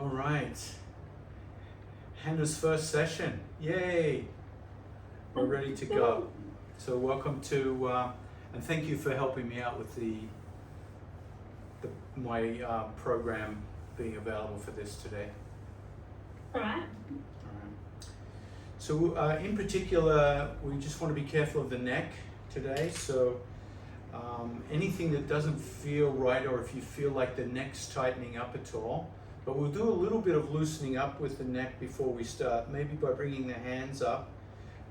All right. Hannah's first session. Yay! We're ready to go. So welcome to, and thank you for helping me out with my program being available for this today. All right. All right. So in particular, we just want to be careful of the neck today. So anything that doesn't feel right, or if you feel like the neck's tightening up at all, but we'll do a little bit of loosening up with the neck before we start, maybe by bringing the hands up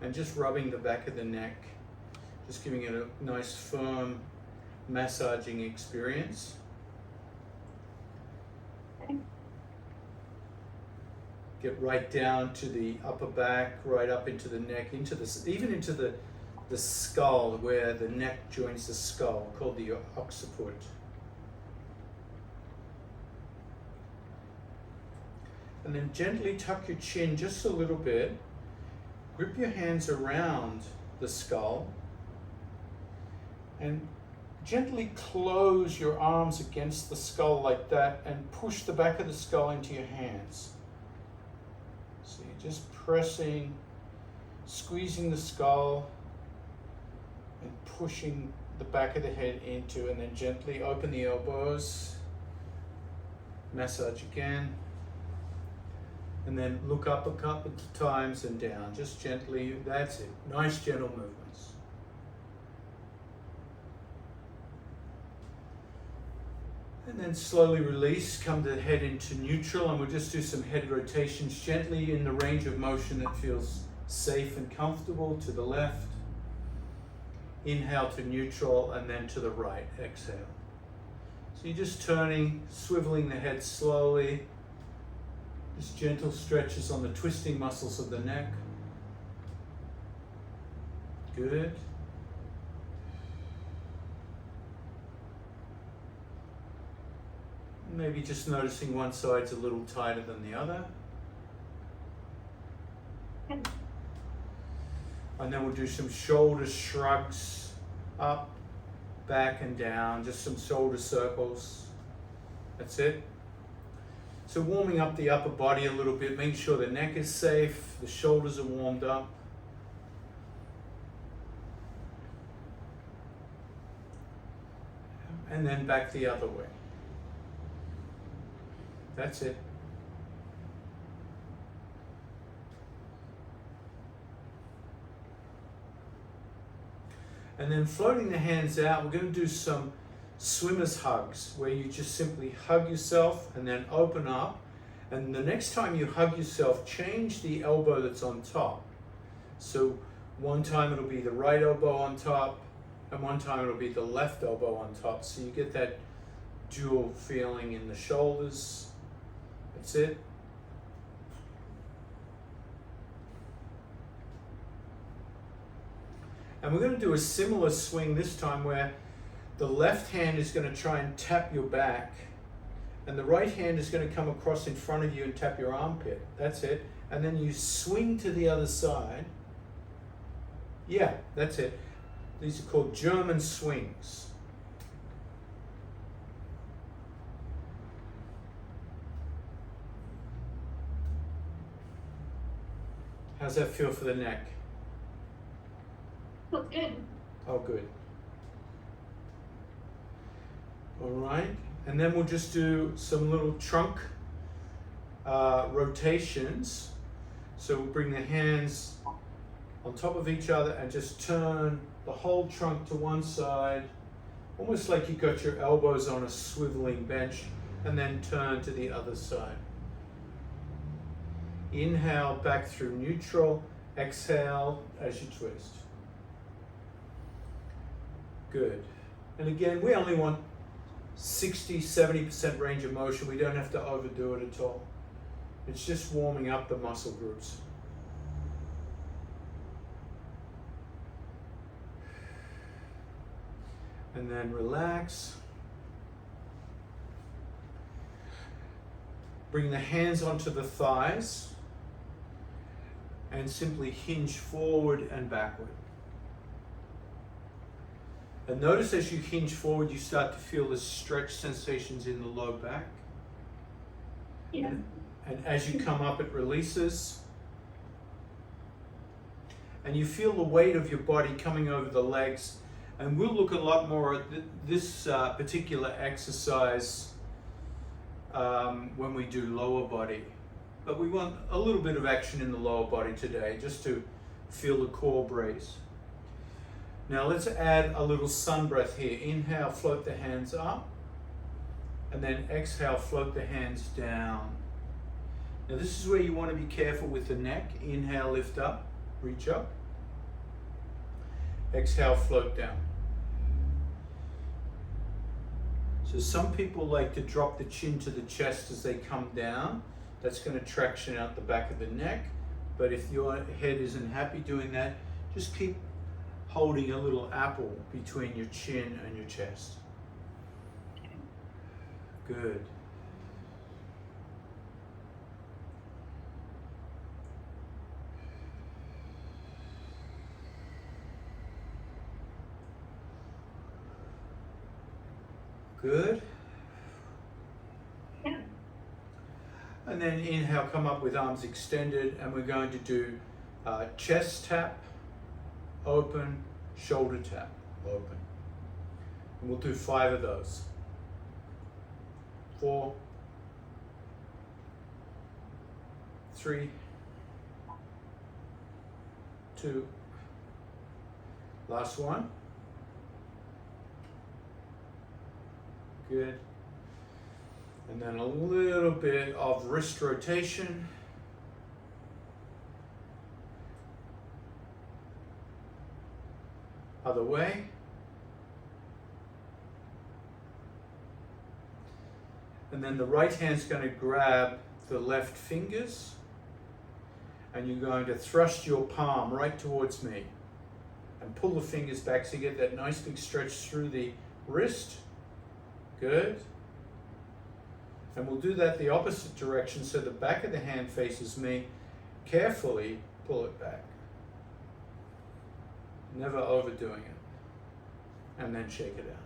and just rubbing the back of the neck, just giving it a nice firm massaging experience. Okay. Get right down to the upper back, right up into the neck, even into the skull, where the neck joins the skull, called the occiput. And then gently tuck your chin just a little bit. Grip your hands around the skull and gently close your arms against the skull like that and push the back of the skull into your hands. So you're just pressing, squeezing the skull and pushing the back of the head into, and then gently open the elbows, massage again. And then look up a couple of times and down, just gently, that's it. Nice gentle movements. And then slowly release, come the head into neutral, and we'll just do some head rotations gently in the range of motion that feels safe and comfortable. To the left, inhale to neutral, and then to the right, exhale. So you're just turning, swiveling the head slowly. Just gentle stretches on the twisting muscles of the neck. Good. Maybe just noticing one side's a little tighter than the other. And then we'll do some shoulder shrugs, up, back and down, just some shoulder circles. That's it. So warming up the upper body a little bit, making sure the neck is safe, the shoulders are warmed up. And then back the other way. That's it. And then floating the hands out, we're going to do some swimmer's hugs, where you just simply hug yourself and then open up. And the next time you hug yourself, change the elbow that's on top. So one time it'll be the right elbow on top, and one time it'll be the left elbow on top. So you get that dual feeling in the shoulders. That's it. And we're going to do a similar swing this time, where the left hand is going to try and tap your back, and the right hand is going to come across in front of you and tap your armpit. That's it. And then you swing to the other side. Yeah, that's it. These are called German swings. How's that feel for the neck? Feels good. Oh, good. All right, and then we'll just do some little trunk rotations. So we'll bring the hands on top of each other and just turn the whole trunk to one side, almost like you got your elbows on a swiveling bench, and then turn to the other side. Inhale back through neutral, exhale as you twist. Good. And again, we only want 60-70% range of motion. We don't have to overdo it at all. It's just warming up the muscle groups. And then relax. Bring the hands onto the thighs and simply hinge forward and backward. And notice as you hinge forward, you start to feel the stretch sensations in the low back. Yeah. And as you come up, it releases. And you feel the weight of your body coming over the legs. And we'll look a lot more at this particular exercise when we do lower body. But we want a little bit of action in the lower body today, just to feel the core brace. Now let's add a little sun breath here. Inhale, float the hands up. And then exhale, float the hands down. Now this is where you want to be careful with the neck. Inhale, lift up, reach up. Exhale, float down. So some people like to drop the chin to the chest as they come down. That's going to traction out the back of the neck. But if your head isn't happy doing that, just keep holding a little apple between your chin and your chest. Good. Good. Yeah. And then inhale, come up with arms extended, and we're going to do chest tap, open, shoulder tap, open. And we'll do 5 of those. 4, 3, 2, last one. Good. And then a little bit of wrist rotation. Other way. And then the right hand's going to grab the left fingers, and you're going to thrust your palm right towards me and pull the fingers back so you get that nice big stretch through the wrist. Good. And we'll do that the opposite direction so the back of the hand faces me. Carefully pull it back. Never overdoing it. And then shake it out.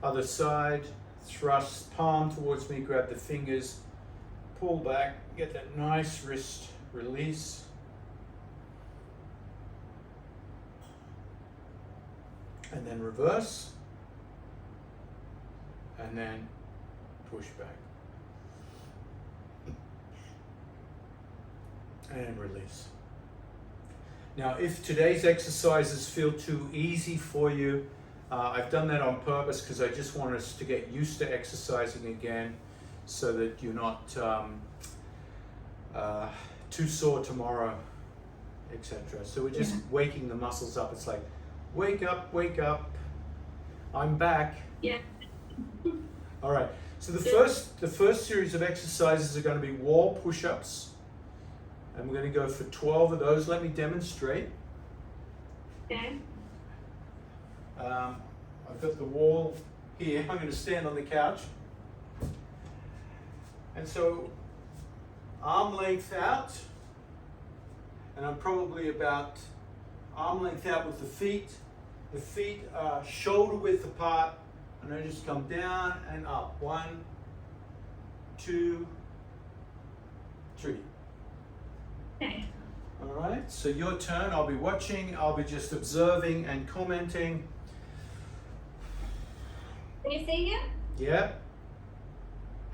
Other side, thrust palm towards me, grab the fingers, pull back, get that nice wrist release. And then reverse. And then push back. And release. Now, if today's exercises feel too easy for you, I've done that on purpose because I just want us to get used to exercising again so that you're not too sore tomorrow, etc. So we're just waking the muscles up. It's like, wake up, I'm back. Yeah. All right, so the first series of exercises are going to be wall push-ups, and we're going to go for 12 of those. Let me demonstrate. Okay. I've got the wall here. I'm going to stand on the couch. And so, arm length out, and I'm probably about arm length out with the feet. The feet are shoulder width apart, and I just come down and up. 1, 2, 3. Okay. All right, so your turn. I'll be watching. I'll be just observing and commenting. Can you see here? Yeah.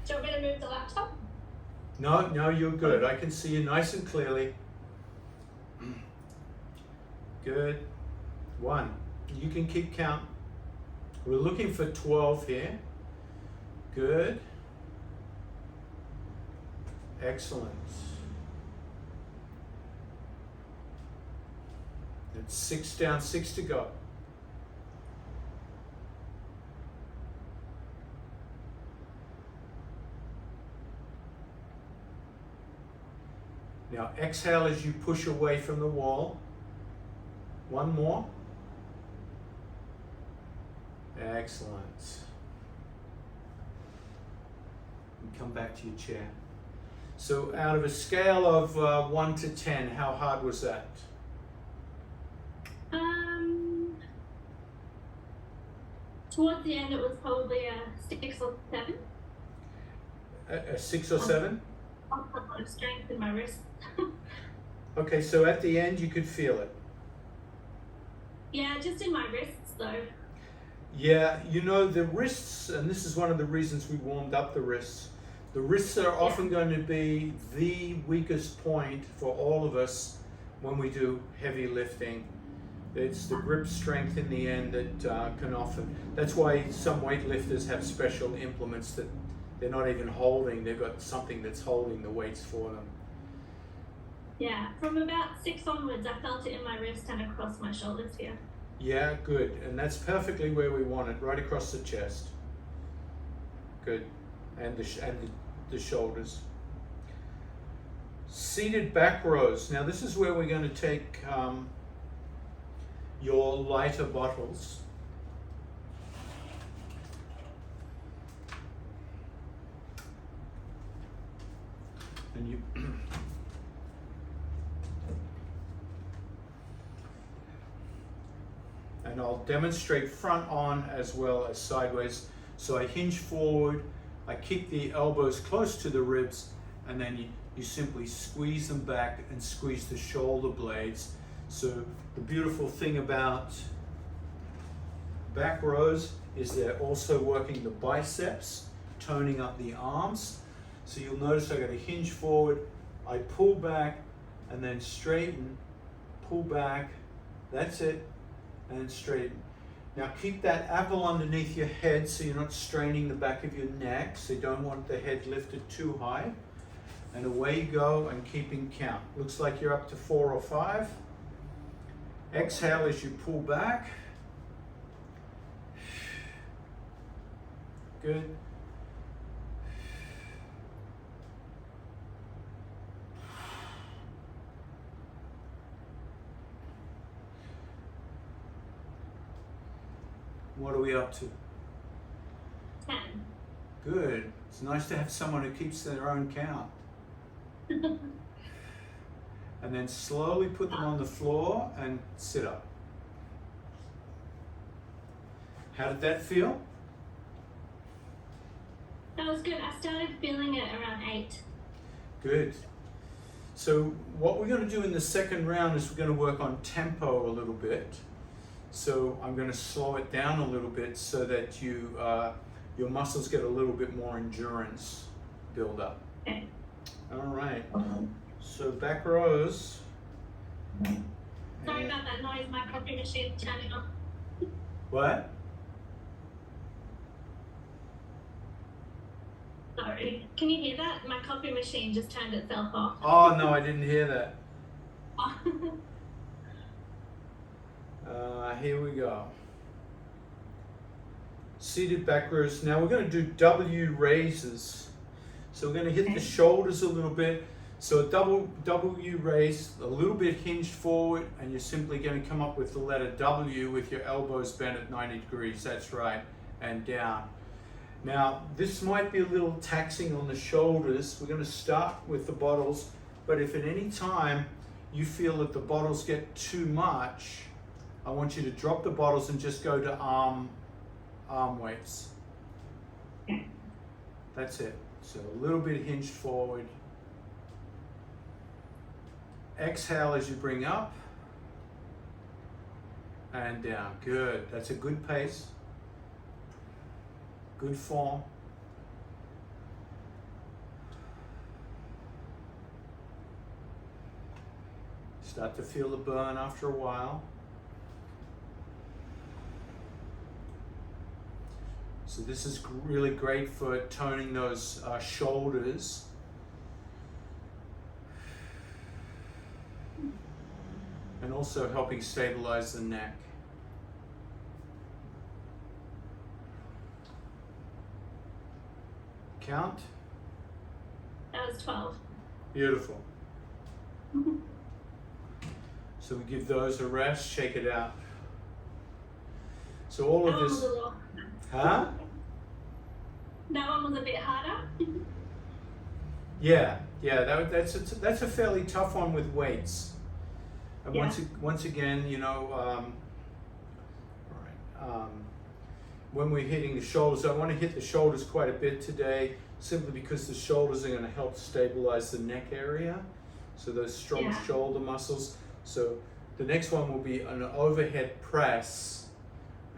Do you want me to move the laptop? No, you're good. I can see you nice and clearly. Good. 1. You can keep count. We're looking for 12 here. Good. Excellent. That's 6 down, 6 to go. Now exhale as you push away from the wall. 1 more. Excellent. And come back to your chair. So out of a scale of 1 to 10, how hard was that? Towards the end, it was probably a 6 or 7. A 6 or 7? I've got a lot of strength in my wrist. Okay, so at the end you could feel it. Yeah, just in my wrists though. Yeah, you know, the wrists, and this is one of the reasons we warmed up the wrists. The wrists are often going to be the weakest point for all of us when we do heavy lifting. It's the grip strength in the end that can often. That's why some weightlifters have special implements that they're not even holding. They've got something that's holding the weights for them. Yeah, from about 6 onwards, I felt it in my wrist and across my shoulders here. Yeah, good. And that's perfectly where we want it, right across the chest. Good. And the shoulders. Seated back rows. Now this is where we're going to take your lighter bottles. And you and I'll demonstrate front on as well as sideways. So I hinge forward, I keep the elbows close to the ribs, and then you simply squeeze them back and squeeze the shoulder blades. So the beautiful thing about back rows is they're also working the biceps, toning up the arms. So you'll notice I got to hinge forward, I pull back, and then straighten, pull back, that's it, and then straighten. Now keep that apple underneath your head so you're not straining the back of your neck, so you don't want the head lifted too high. And away you go, and keeping count. Looks like you're up to 4 or 5. Exhale as you pull back. Good. What are we up to? 10. Good. It's nice to have someone who keeps their own count. And then slowly put them on the floor and sit up. How did that feel? That was good. I started feeling it around 8. Good. So what we're going to do in the second round is we're going to work on tempo a little bit. So I'm going to slow it down a little bit so that your muscles get a little bit more endurance build up. Okay. All right. So back rows. Sorry about that noise. My coffee machine turning off. What? Sorry. Can you hear that? My coffee machine just turned itself off. Oh no, I didn't hear that. Here we go. Seated back rows. Now we're going to do W raises. So we're going to hit the shoulders a little bit. So a W raise, a little bit hinged forward, and you're simply going to come up with the letter W with your elbows bent at 90 degrees. That's right. And down. Now this might be a little taxing on the shoulders. We're going to start with the bottles, but if at any time you feel that the bottles get too much, I want you to drop the bottles and just go to arm weights. That's it. So a little bit hinged forward. Exhale as you bring up and down. Good. That's a good pace. Good form. Start to feel the burn after a while. So this is really great for toning those shoulders. And also helping stabilize the neck. Count. That was 12. Beautiful. So we give those a rest, shake it out. So all That of one was this, a little. huh? That one was a bit harder. Yeah, that's a fairly tough one with weights. And once again, you know, when we're hitting the shoulders, I want to hit the shoulders quite a bit today, simply because the shoulders are going to help stabilize the neck area. So those strong shoulder muscles. So the next one will be an overhead press.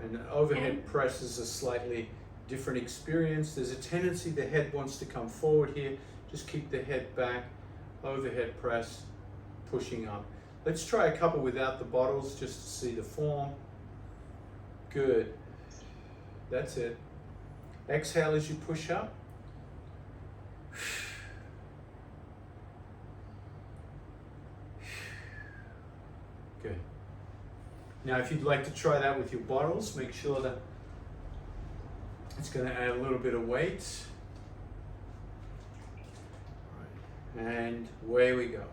And an overhead press is a slightly different experience. There's a tendency the head wants to come forward here. Just keep the head back. Overhead press, pushing up. Let's try a couple without the bottles just to see the form. Good. That's it. Exhale as you push up. Good. Now if you'd like to try that with your bottles, make sure that it's going to add a little bit of weight. And away we go.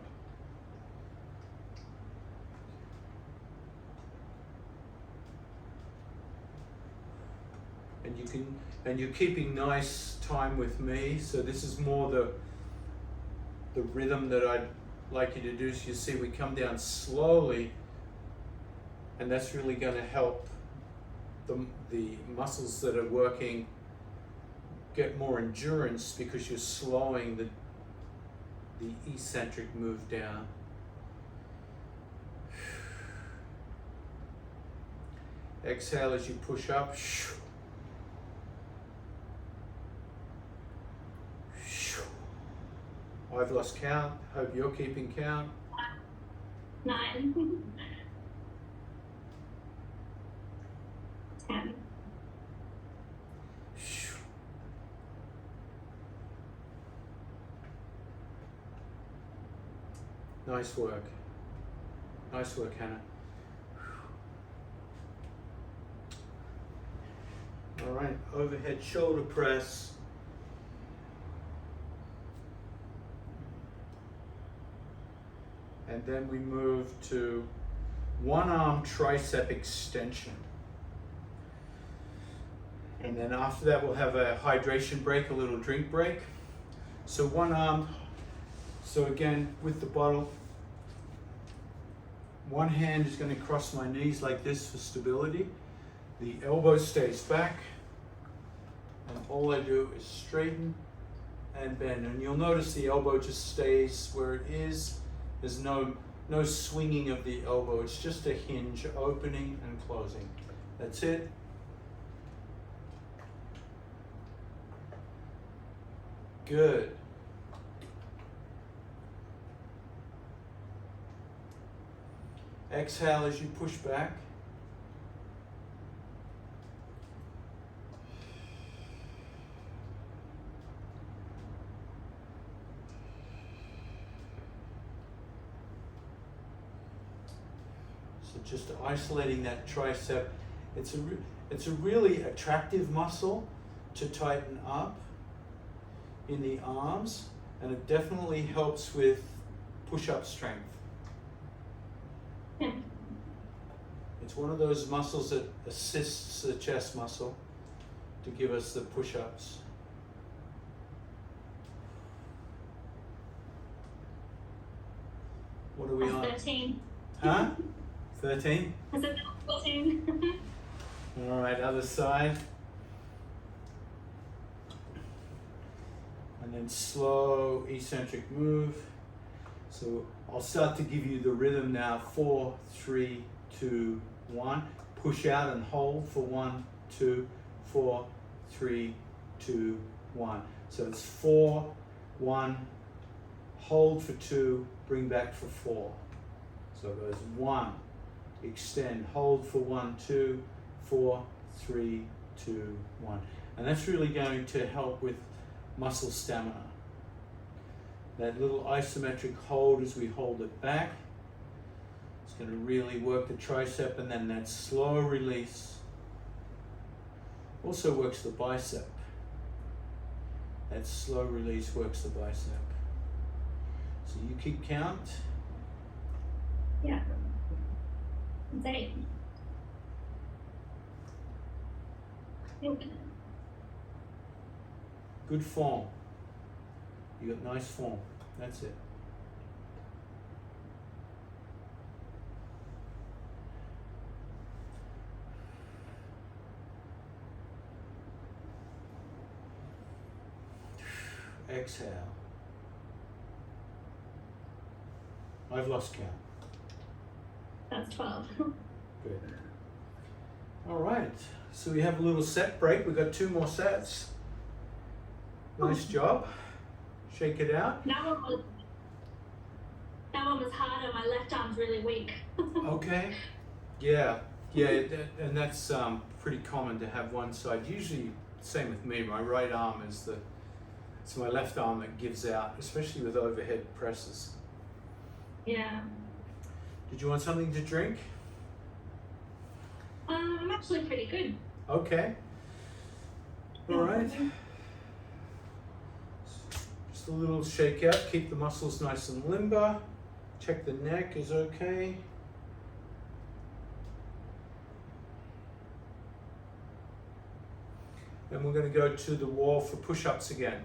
And you're keeping nice time with me. So this is more the rhythm that I'd like you to do. So you see we come down slowly, and that's really going to help the muscles that are working get more endurance, because you're slowing the eccentric move down. Exhale as you push up. I've lost count. Hope you're keeping count. 9. 10. Nice work. Nice work, Hannah. All right, overhead shoulder press. And then we move to one arm tricep extension. And then after that, we'll have a hydration break, a little drink break. So one arm, so again, with the bottle, one hand is going to cross my knees like this for stability. The elbow stays back. And all I do is straighten and bend. And you'll notice the elbow just stays where it is. There's no swinging of the elbow. It's just a hinge, opening and closing. That's it. Good. Exhale as you push back. So just isolating that tricep. It's a really attractive muscle to tighten up in the arms, and it definitely helps with push-up strength. It's one of those muscles that assists the chest muscle to give us the push-ups. What are we on? 13. Huh? 13? I said 14. All right, other side. And then slow eccentric move. So I'll start to give you the rhythm now. 4, 3, 2, 1. Push out and hold for 1, 2, 4, 3, 2, 1. So it's 4, 1, hold for 2, bring back for 4. So it goes 1, extend, hold for 1, 2, 4, 3, 2, 1. And that's really going to help with muscle stamina. That little isometric hold as we hold it back, it's going to really work the tricep, and then that slow release also works the bicep. That slow release works the bicep. So you keep count. Yeah. It's 8. Good form. You got nice form. That's it. exhale. I've lost count. That's 12. Good. All right, so we have a little set break. We've got 2 more sets. Nice job. Shake it out. That one was harder. My left arm's really weak. Okay. Yeah, and that's pretty common to have one side. Usually, same with me. My right arm it's my left arm that gives out, especially with overhead presses. Yeah. Did you want something to drink? I'm actually pretty good. Okay. All right. Just a little shake out. Keep the muscles nice and limber. Check the neck is okay. And we're going to go to the wall for push-ups again.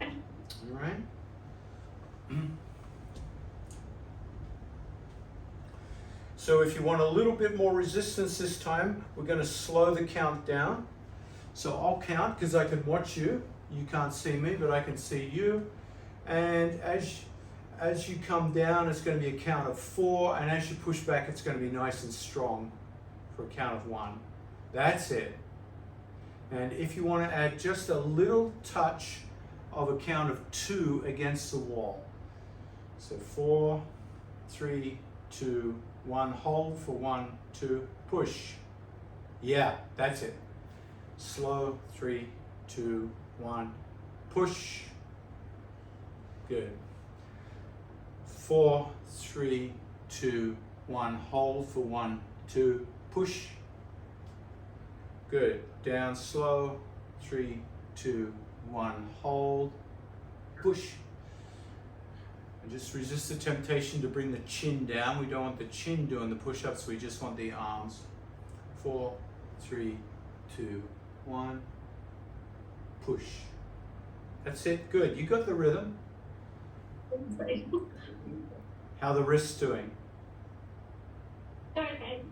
Okay. All right. So if you want a little bit more resistance this time, we're going to slow the count down. So I'll count because I can watch you. You can't see me, but I can see you. And as you come down, it's going to be a count of 4. And as you push back, it's going to be nice and strong for a count of 1. That's it. And if you want to add just a little touch of a count of 2 against the wall. So 4, 3, 2, 1, hold for 1, 2, push. Yeah, that's it. Slow, 3, 2, 1, push. Good. 4, 3, 2, 1, hold for 1, 2, push. Good. Down slow, 3, 2, 1, hold, push. And just resist the temptation to bring the chin down. We don't want the chin doing the push-ups, we just want the arms. 4, 3, 2, 1, push. That's it, good. You got the rhythm. How are the wrists doing? Okay.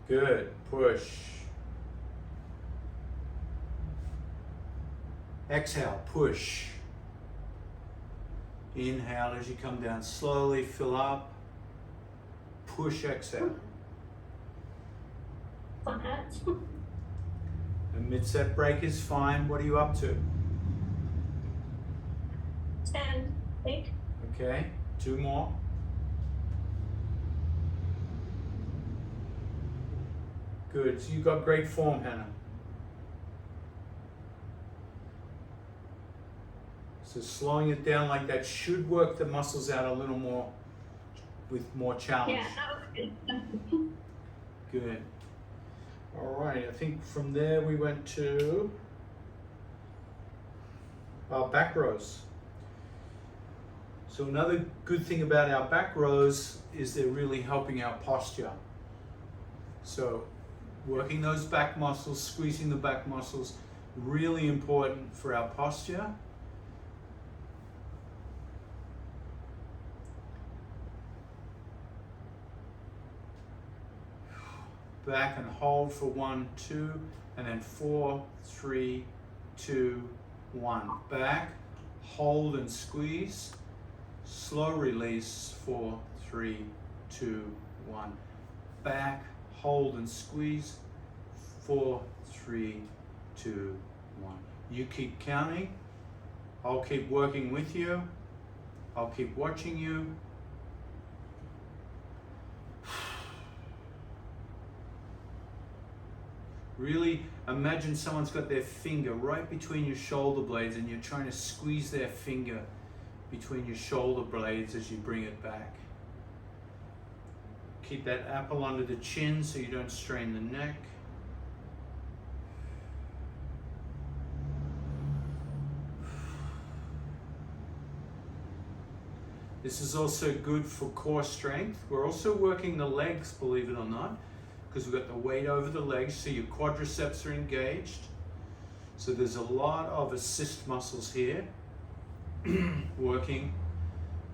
Good, push. Exhale, push. Inhale as you come down slowly, fill up. Push, exhale. That hurts. A mid-set break is fine. What are you up to? 10, think. Okay, 2 more. Good, so you got great form, Hannah. So slowing it down like that should work the muscles out a little more with more challenge. Yeah, that was good. Good. All right, I think from there we went to our back rows. So another good thing about our back rows is they're really helping our posture. So working those back muscles, squeezing the back muscles, really important for our posture. Back and hold for 1, 2, and then 4, 3, 2, 1. Back, hold and squeeze. Slow release, 4, 3, 2, 1. Back, hold and squeeze, 4, 3, 2, 1. You keep counting. I'll keep working with you. I'll keep watching you. Really imagine someone's got their finger right between your shoulder blades and you're trying to squeeze their finger between your shoulder blades as you bring it back. Keep that apple under the chin so you don't strain the neck. This is also good for core strength. We're also working the legs, believe it or not, because we've got the weight over the legs, so your quadriceps are engaged. So there's a lot of assist muscles here working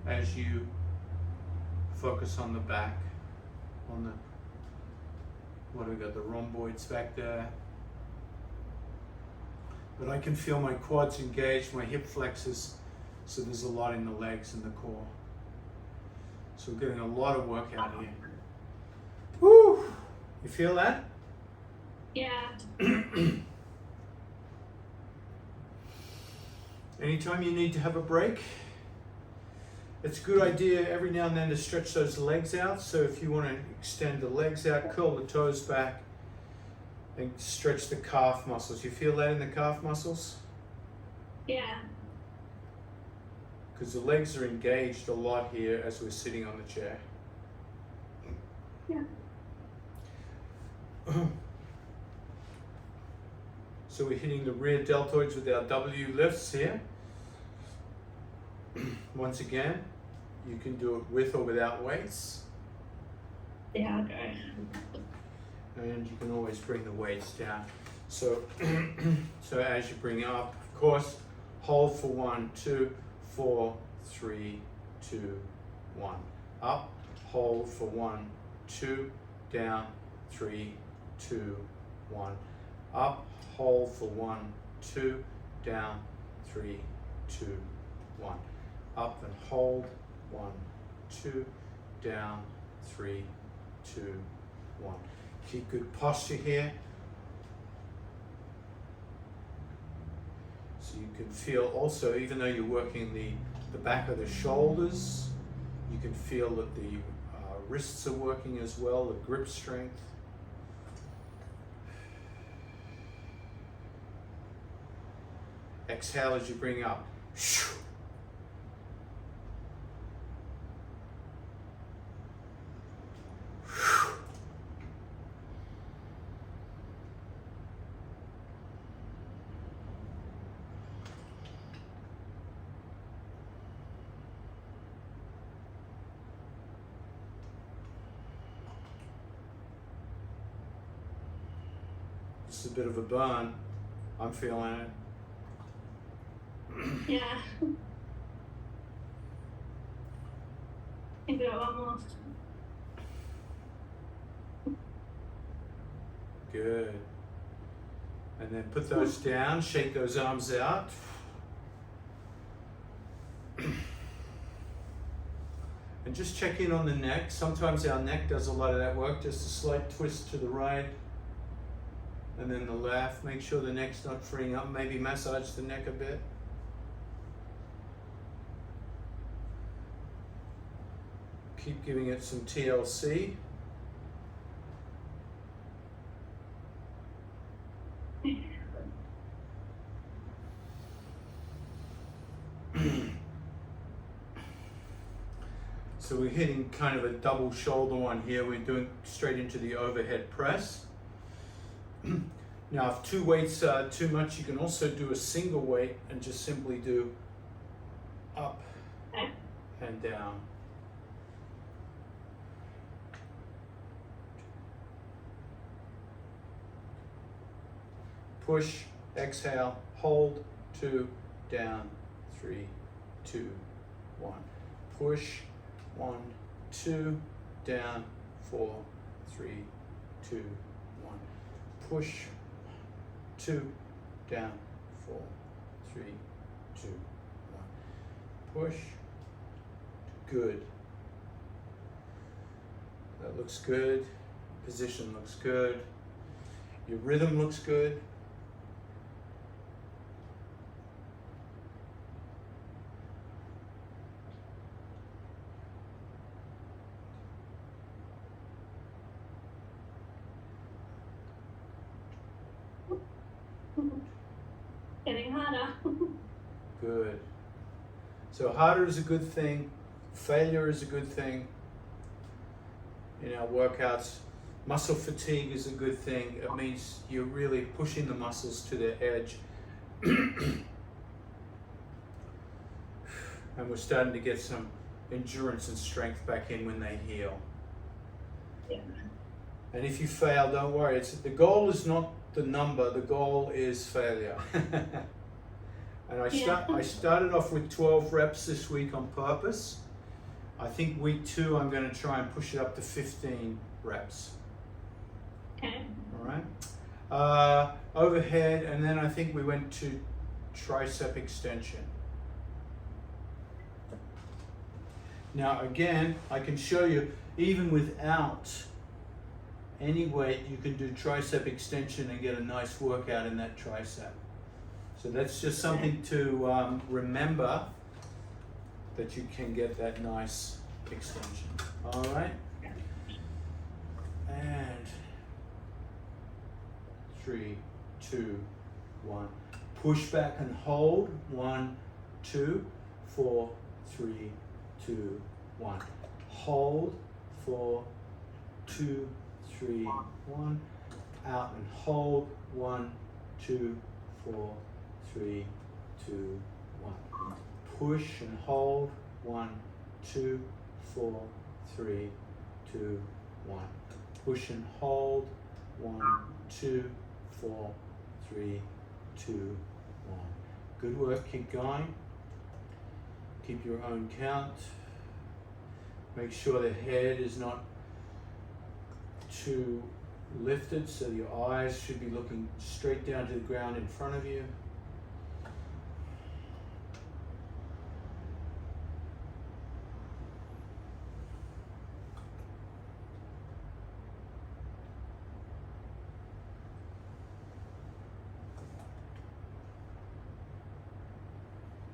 as you focus on the back, on the What do we got? The rhomboids back there. But I can feel my quads engaged, my hip flexors, so there's a lot in the legs and the core. So we're getting a lot of work out here. Woo! You feel that? Yeah. Anytime you need to have a break, it's a good idea every now and then to stretch those legs out. So if you want to extend the legs out, curl the toes back, and stretch the calf muscles. You feel that in the calf muscles? Yeah. Because the legs are engaged a lot here as we're sitting on the chair. Yeah. So we're hitting the rear deltoids with our W lifts here. Once again, you can do it with or without weights. Yeah, I'll go. And you can always bring the weights down. So, so as you bring up, of course, hold for 1, 2, 4, 3, 2, 1. Up, hold for 1, 2, down, 3, 2, 1. Up, hold for 1, 2, down, 3, 2, 1. Up and hold, 1, 2, down, 3, 2, 1. Keep good posture here. So you can feel also, even though you're working the back of the shoulders, you can feel that the wrists are working as well, the grip strength. Exhale as you bring up. It's a bit of a burn. I'm feeling it. Yeah. Maybe one more. Good. And then put those down, shake those arms out. And just check in on the neck. Sometimes our neck does a lot of that work, just a slight twist to the right and then the left. Make sure the neck's not freeing up. Maybe massage the neck a bit. Keep giving it some TLC. So we're hitting kind of a double shoulder one here. We're doing straight into the overhead press. Now if 2 weights are too much, you can also do a single weight and just simply do up and down. Push, exhale, hold, 2, down, 3, 2, 1. Push, 1, 2, down, 4, 3, 2, 1. Push, 2, down, 4, 3, 2, 1. Push, good. That looks good. Position looks good. Your rhythm looks good. Getting harder. Good. So harder is a good thing. Failure is a good thing. In our workouts, muscle fatigue is a good thing. It means you're really pushing the muscles to their edge. And we're starting to get some endurance and strength back in when they heal. Yeah. And if you fail, don't worry. The goal is not the number, the goal is failure. And I started off with 12 reps this week on purpose. I think week 2 I'm going to try and push it up to 15 reps. Okay. All right. Overhead, and then I think we went to tricep extension. Now again, I can show you, even without any weight, you can do tricep extension and get a nice workout in that tricep. So that's just something to remember, that you can get that nice extension. All right. And 3, 2, 1. Push back and hold. 1, 2, 4, 3, 2, 1. Hold. 4, 2, 3, 1. Out and hold. 1, 2, 4, 3, 2, 1. Push and hold. 1, 2, 4, 3, 2, 1. Push and hold. 1, 2, 4, 3, 2, 1. Good work. Keep going. Keep your own count. Make sure the head is not too lifted, so your eyes should be looking straight down to the ground in front of you.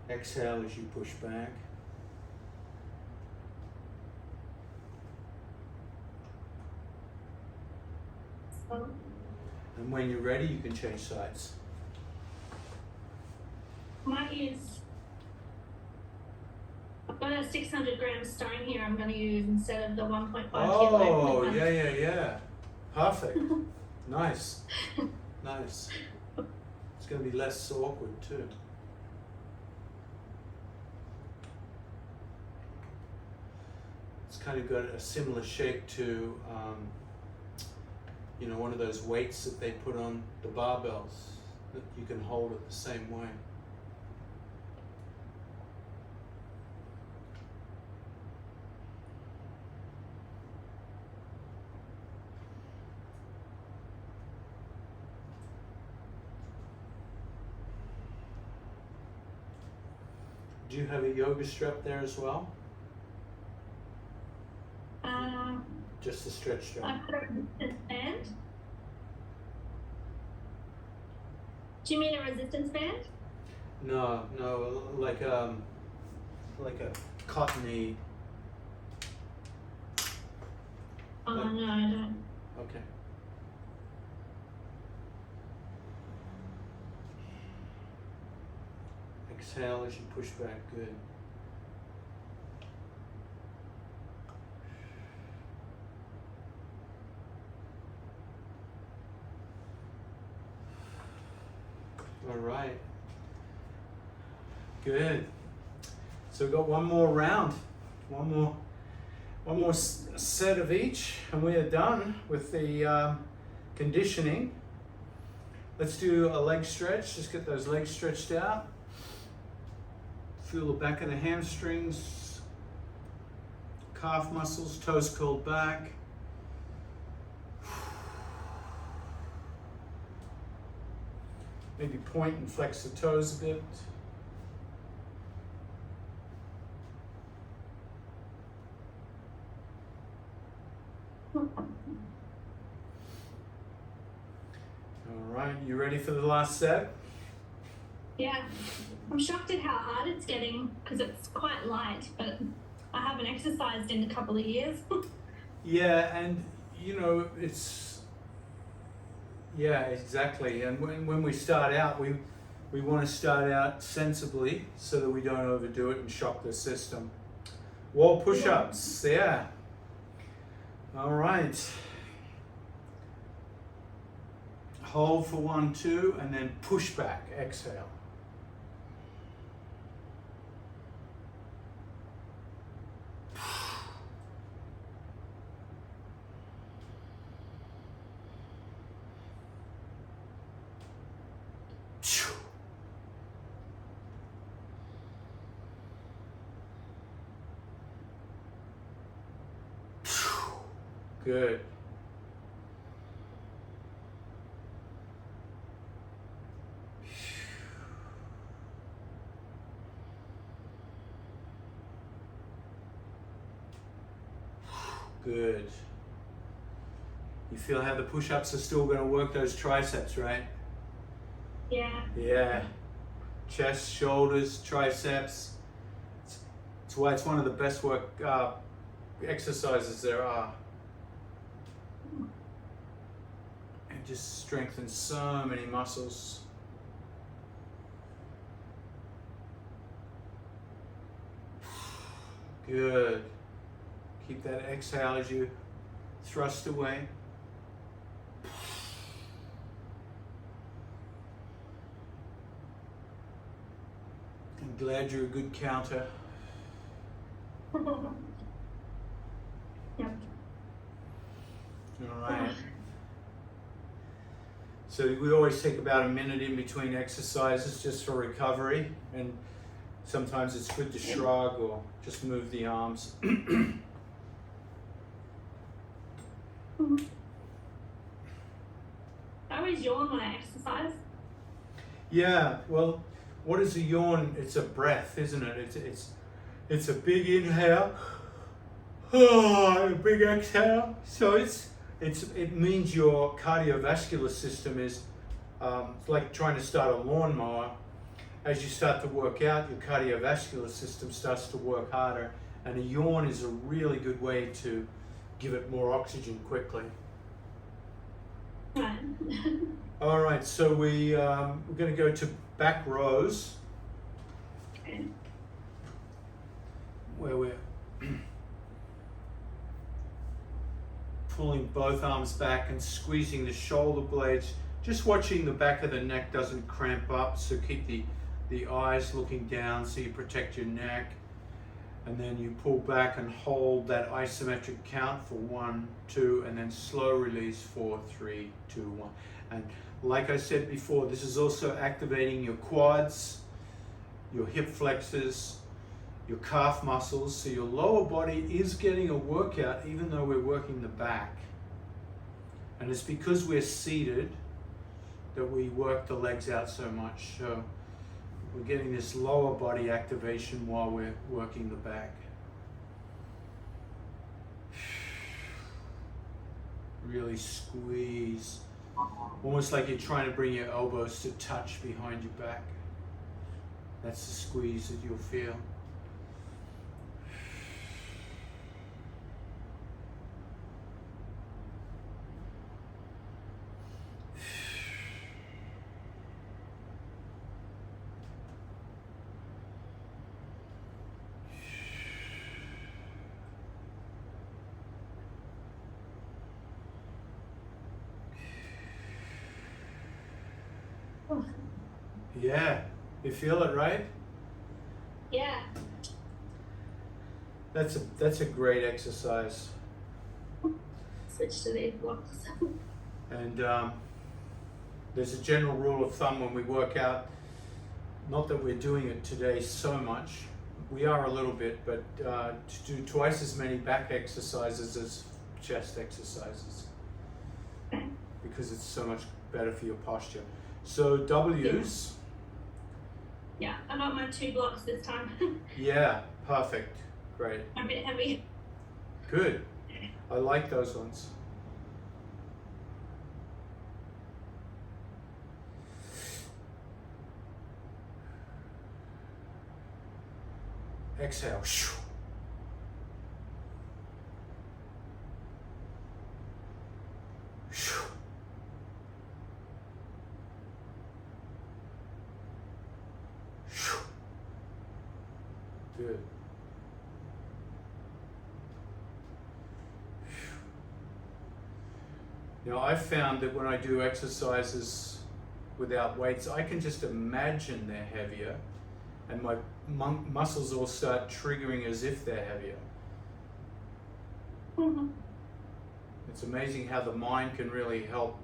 Exhale as you push back. And when you're ready, you can change sides. Might use. I've got a 600 gram stone here. I'm going to use instead of the 1.5 kilo. Oh, yeah. Perfect. Nice. Nice. It's going to be less awkward too. It's kind of got a similar shape to, you know, one of those weights that they put on the barbells that you can hold it the same way. Do you have a yoga strap there as well? Just a stretch strap. I've got a resistance band. Do you mean a resistance band? No, like a cottony. Oh, Like- no, I don't. Okay. Exhale as you push back. Good. All right. Good. So we've got one more round, one more set of each, and we are done with the conditioning. Let's do a leg stretch. Just get those legs stretched out. Feel the back of the hamstrings, calf muscles, toes curled back. Maybe point and flex the toes a bit. All right, you ready for the last set? Yeah. I'm shocked at how hard it's getting because it's quite light, but I haven't exercised in a couple of years. Yeah, and you know, yeah, exactly. And when we start out, we want to start out sensibly so that we don't overdo it and shock the system. Wall push-ups, yeah. All right. Hold for 1, 2, and then push back, exhale. Good. Good. You feel how the push-ups are still going to work those triceps, right? Yeah. Yeah. Chest, shoulders, triceps. It's why it's one of the best work exercises there are. It just strengthens so many muscles. Good. Keep that exhale as you thrust away. I'm glad you're a good counter. Yep. All right. So we always take about a minute in between exercises just for recovery, and sometimes it's good to shrug or just move the arms. I always yawn when I exercise. Yeah, well, what is a yawn? It's a breath, isn't it? It's a big inhale, a big exhale. So it means your cardiovascular system is it's like trying to start a lawnmower. As you start to work out, your cardiovascular system starts to work harder, and a yawn is a really good way to give it more oxygen quickly. Right. All right, so we're going to go to back rows, Okay. where we're pulling both arms back and squeezing the shoulder blades, just watching the back of the neck doesn't cramp up, so keep the eyes looking down so you protect your neck, and then you pull back and hold that isometric count for 1, 2, and then slow release for 3, 2, 1. And like I said before, this is also activating your quads, your hip flexors, your calf muscles, so your lower body is getting a workout even though we're working the back. And it's because we're seated that we work the legs out so much. So we're getting this lower body activation while we're working the back. Really squeeze, almost like you're trying to bring your elbows to touch behind your back. That's the squeeze that you'll feel. Yeah, you feel it, right? Yeah. That's a great exercise. Switch to these blocks. And there's a general rule of thumb when we work out, not that we're doing it today so much, we are a little bit, but to do twice as many back exercises as chest exercises, because it's so much better for your posture. So W's. Yeah, I got my 2 blocks this time. Yeah, perfect. Great. A bit heavy. Good. I like those ones. Exhale. Good. Now I've found that when I do exercises without weights, I can just imagine they're heavier, and my muscles all start triggering as if they're heavier. Mm-hmm. It's amazing how the mind can really help.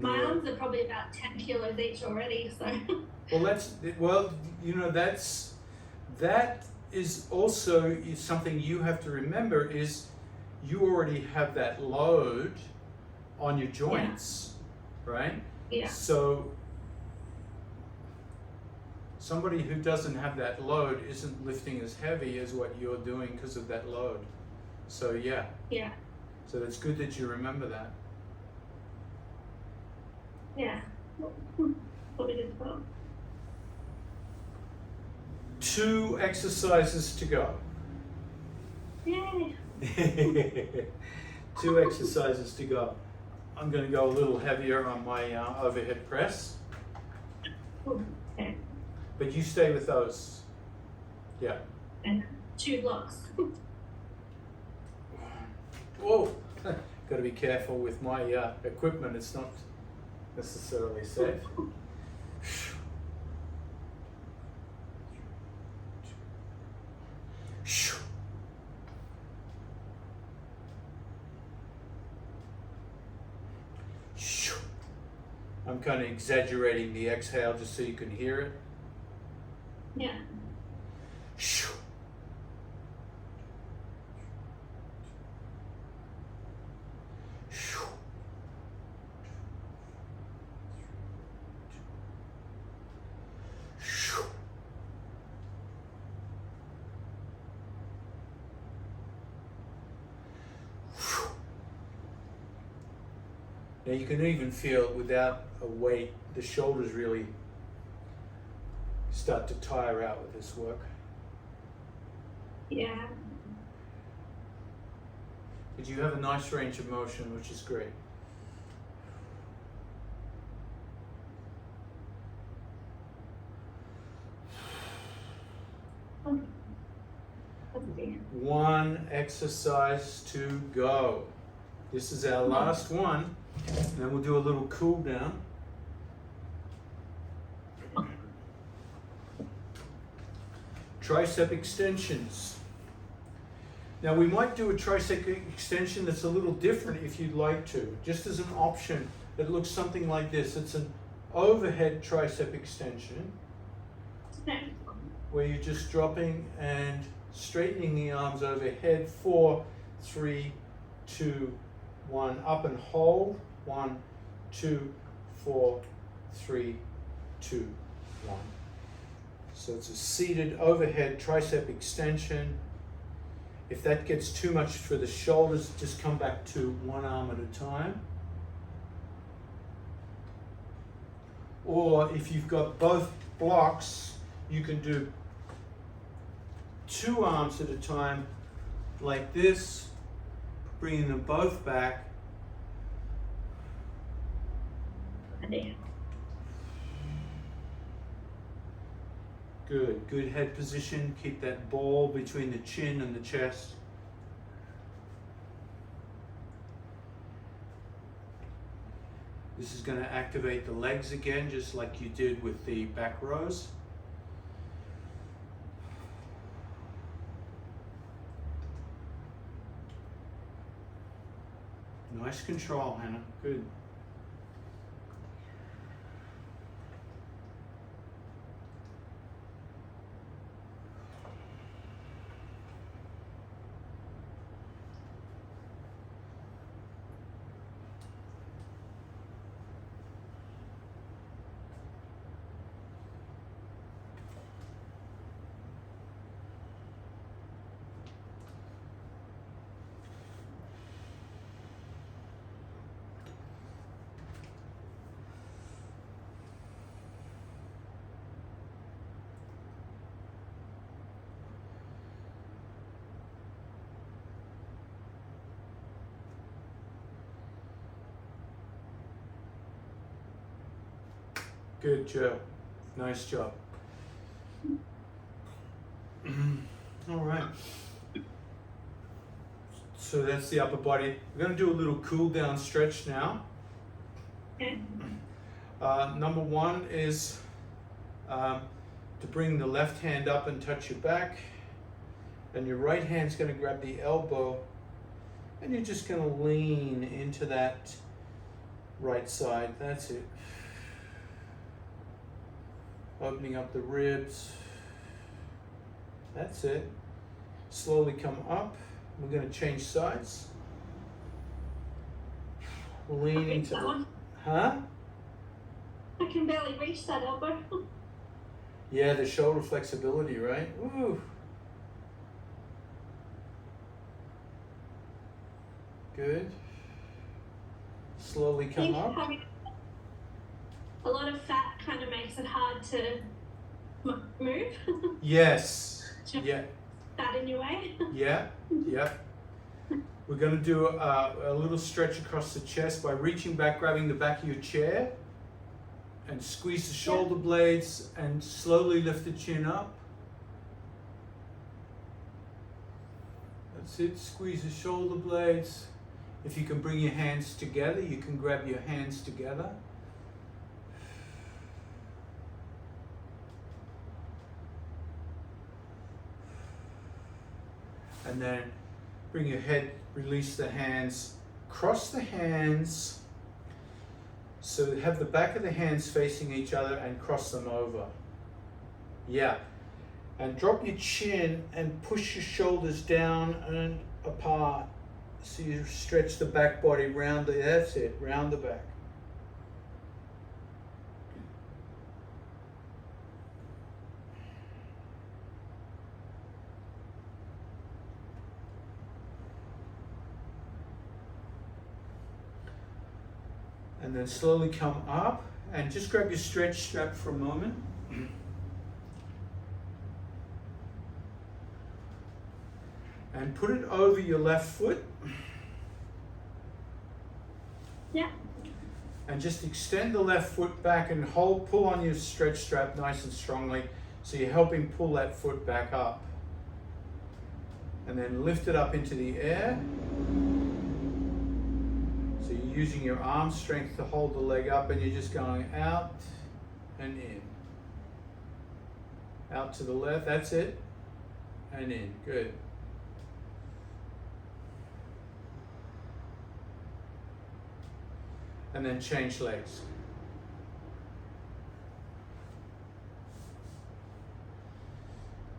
My arms are probably about 10 kilos each already, so. That is also something you have to remember, is you already have that load on your joints, right? Yeah. So somebody who doesn't have that load isn't lifting as heavy as what you're doing because of that load. So yeah. Yeah. So it's good that you remember that. Yeah. Probably did well. 2 exercises to go. Yay. 2 exercises to go. I'm going to go a little heavier on my overhead press. Okay. But you stay with those. Yeah. And 2 blocks. Whoa! Got to be careful with my equipment. It's not necessarily safe. I'm kind of exaggerating the exhale just so you can hear it. Yeah. Now you can even feel without a weight, the shoulders really start to tire out with this work. Yeah. But you have a nice range of motion, which is great. Okay. 1 exercise to go. This is our last one. And then we'll do a little cool down. Tricep extensions. Now we might do a tricep extension that's a little different if you'd like to. Just as an option, it looks something like this. It's an overhead tricep extension Okay. where you're just dropping and straightening the arms overhead. 4, 3, 2, 1. Up and hold. 1, 2, 4, 3, 2, 1. So it's a seated overhead tricep extension. If that gets too much for the shoulders, just come back to 1 arm at a time. Or if you've got both blocks, you can do 2 arms at a time like this, bringing them both back. Good, good head position. Keep that ball between the chin and the chest. This is going to activate the legs again, just like you did with the back rows. Nice control, Hannah. Good. Good job. Nice job. All right. So that's the upper body. We're going to do a little cool down stretch now. Okay. Number 1 is to bring the left hand up and touch your back. And your right hand's going to grab the elbow. And you're just going to lean into that right side. That's it. Opening up the ribs. That's it. Slowly come up. We're going to change sides. Lean into that the... one. Huh? I can barely reach that elbow. Yeah, the shoulder flexibility, right? Ooh. Good. Slowly I come think up. having a lot of fat kind of makes it hard to move. Yes. Yeah. Fat in your way. Yeah. Yeah. We're going to do a little stretch across the chest by reaching back, grabbing the back of your chair, and squeeze the shoulder blades and slowly lift the chin up. That's it. Squeeze the shoulder blades. If you can bring your hands together, you can grab your hands together. And then bring your head, release the hands, cross the hands. So have the back of the hands facing each other and cross them over. Yeah. And drop your chin and push your shoulders down and apart. So you stretch the back body round the, that's it, round the back. And then slowly come up and just grab your stretch strap for a moment. And put it over your left foot. Yeah. And just extend the left foot back and hold, pull on your stretch strap nice and strongly so you're helping pull that foot back up. And then lift it up into the air. So you're using your arm strength to hold the leg up and you're just going out and in. Out to the left, that's it. And in, good. And then change legs.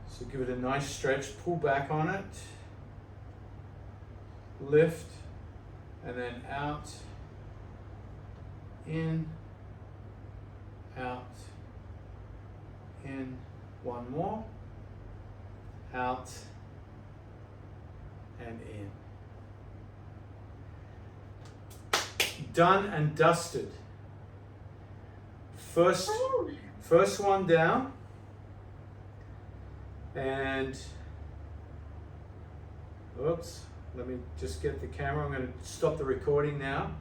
So give it a nice stretch, pull back on it, lift, and then out, in, out, in, one more, out, and in. Done and dusted. First one down, and oops, let me just get the camera. I'm going to stop the recording now.